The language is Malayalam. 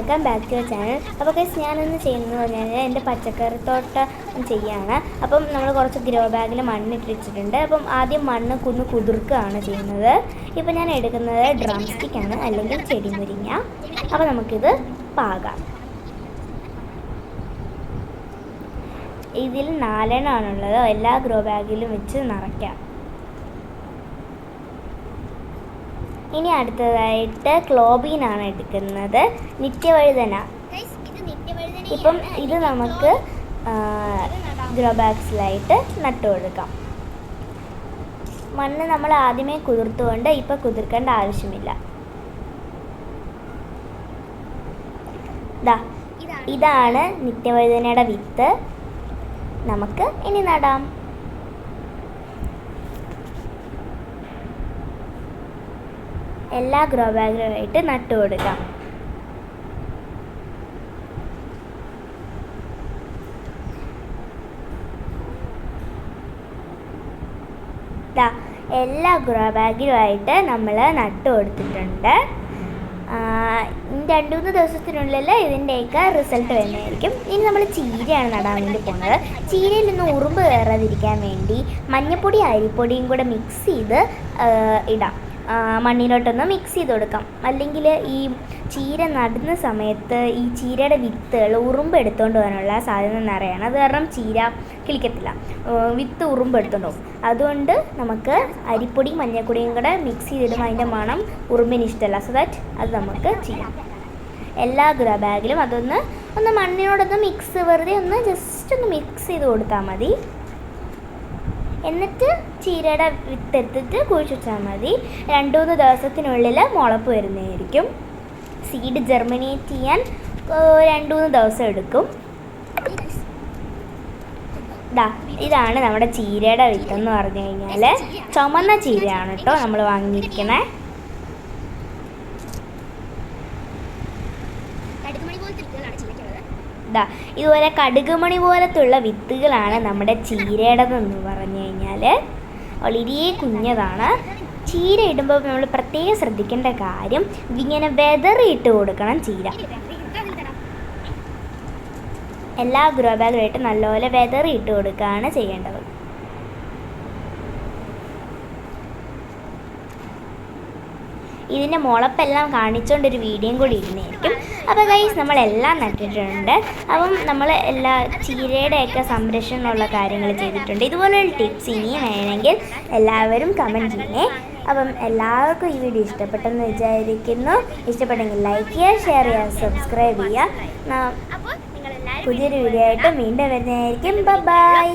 Welcome back to channel. അപ്പോൾ ഗൈസ് ഞാനൊന്ന് ചെയ്യുന്നത് പറഞ്ഞാൽ എൻ്റെ പച്ചക്കറിത്തോട്ടം ചെയ്യാണ്. അപ്പം നമ്മൾ കുറച്ച് ഗ്രോ ബാഗിൽ മണ്ണിട്ട് വെച്ചിട്ടുണ്ട്. അപ്പം ആദ്യം മണ്ണ് കുതിർക്കുകയാണ് ചെയ്യുന്നത്. ഇപ്പം ഞാൻ എടുക്കുന്നത് ഡ്രം സ്റ്റിക്കാണ്, അല്ലെങ്കിൽ ചെടി മുരിങ്ങ. അപ്പോൾ നമുക്കിത് പാകാം. ഇതിൽ 4 എണ്ണമാണുള്ളത്. എല്ലാ ഗ്രോ ബാഗിലും വെച്ച് നിറയ്ക്കാം. ഇനി അടുത്തതായിട്ട് ക്ലോബീനാണ് എടുക്കുന്നത്, നിത്യവഴുതന. ഇപ്പം ഇത് നമുക്ക് ഗ്രോ ബാഗ്സിലായിട്ട് നട്ടു കൊടുക്കാം. മണ്ണ് നമ്മൾ ആദ്യമേ കുതിർത്തുകൊണ്ട് ഇപ്പം കുതിർക്കേണ്ട ആവശ്യമില്ല. ഇതാണ് നിത്യവഴുതനയുടെ വിത്ത്. നമുക്ക് ഇനി നടാം. എല്ലാ ഗ്രോ ബാഗുകളായിട്ട് നട്ടു കൊടുക്കാം. എല്ലാ ഗ്രോ ബാഗിലുമായിട്ട് നമ്മൾ നട്ടു കൊടുത്തിട്ടുണ്ട്. 2-3 ദിവസത്തിനുള്ളിൽ ഇതിൻ്റെയൊക്കെ റിസൾട്ട് വരുന്നതായിരിക്കും. ഇനി നമ്മൾ ചീരയാണ് നടാൻ വേണ്ടി പോകുന്നത്. ചീരയിൽ നിന്ന് ഉറുമ്പ് കയറാതിരിക്കാൻ വേണ്ടി മഞ്ഞപ്പൊടി അരിപ്പൊടിയും കൂടെ മിക്സ് ചെയ്ത് ഇടാം. മണ്ണിലോട്ടൊന്ന് മിക്സ് ചെയ്ത് കൊടുക്കാം. അല്ലെങ്കിൽ ഈ ചീര നടുന്ന സമയത്ത് ഈ ചീരയുടെ വിത്തുകൾ ഉറുമ്പ് എടുത്തുകൊണ്ട് പോകാനുള്ള സാധ്യത നിറയാണ്. അത് കാരണം ചീര കിളിക്കത്തില്ല, വിത്ത് ഉറുമ്പ് എടുത്തുകൊണ്ട് പോകും. അതുകൊണ്ട് നമുക്ക് അരിപ്പൊടിയും മഞ്ഞപ്പൊടിയും കൂടെ മിക്സ് ചെയ്തിടും. അതിൻ്റെ മണം ഉറുമ്പിന് ഇഷ്ടമല്ല. സോ ദാറ്റ് അത് നമുക്ക് ചെയ്യാം. എല്ലാ ഗ്രോ ബാഗിലും അതൊന്ന് മണ്ണിനോടൊന്ന് വെറുതെ ജസ്റ്റ് ഒന്ന് മിക്സ് ചെയ്ത് കൊടുത്താൽ മതി. എന്നിട്ട് ചീരയുടെ വിത്തെടുത്തിട്ട് കുഴിച്ച് വെച്ചാൽ മതി. 2-3 ദിവസത്തിനുള്ളിൽ മുളപ്പ് വരുന്നതായിരിക്കും. സീഡ് ജെർമിനേറ്റ് ചെയ്യാൻ 2-3 ദിവസം എടുക്കും. ഇതാണ് നമ്മുടെ ചീരയുടെ വിത്തെന്ന് പറഞ്ഞു കഴിഞ്ഞാൽ ചുമന്ന ചീരയാണ് കേട്ടോ നമ്മൾ വാങ്ങിയിരിക്കണേ. ഇതുപോലെ കടുകുമണി പോലത്തുള്ള വിത്തുകളാണ് നമ്മുടെ ചീരയുടേതെന്ന് പറഞ്ഞു കഴിഞ്ഞാൽ. വളരെ കുഞ്ഞതാണ്. ചീര ഇടുമ്പോൾ നമ്മൾ പ്രത്യേകം ശ്രദ്ധിക്കേണ്ട കാര്യം, ഇങ്ങനെ വെതറിയിട്ട് കൊടുക്കണം ചീര. എല്ലാ ഗ്രോ ബാഗുമായിട്ട് നല്ലപോലെ വെതറിയിട്ട് കൊടുക്കുകയാണ് ചെയ്യേണ്ടത്. ഇതിൻ്റെ മുളപ്പെല്ലാം കാണിച്ചുകൊണ്ടൊരു വീഡിയോയും കൂടി ഇടുന്നതായിരിക്കും. അപ്പോൾ ഗൈസ് നമ്മളെല്ലാം നട്ടിട്ടുണ്ട്. അപ്പം നമ്മൾ എല്ലാ ചീരയുടെയൊക്കെ സംരക്ഷണമുള്ള കാര്യങ്ങൾ ചെയ്തിട്ടുണ്ട്. ഇതുപോലൊരു ടിപ്സ് ഇനിയും വേണമെങ്കിൽ എല്ലാവരും കമൻറ്റ് ചെയ്യണേ. അപ്പം എല്ലാവർക്കും ഈ വീഡിയോ ഇഷ്ടപ്പെട്ടെന്ന് വിചാരിക്കുന്നു. ഇഷ്ടപ്പെട്ടെങ്കിൽ ലൈക്ക് ചെയ്യുക, ഷെയർ ചെയ്യുക, സബ്സ്ക്രൈബ് ചെയ്യുക. പുതിയൊരു വീഡിയോ ആയിട്ട് വീണ്ടും വരുന്നതായിരിക്കും. ബൈ.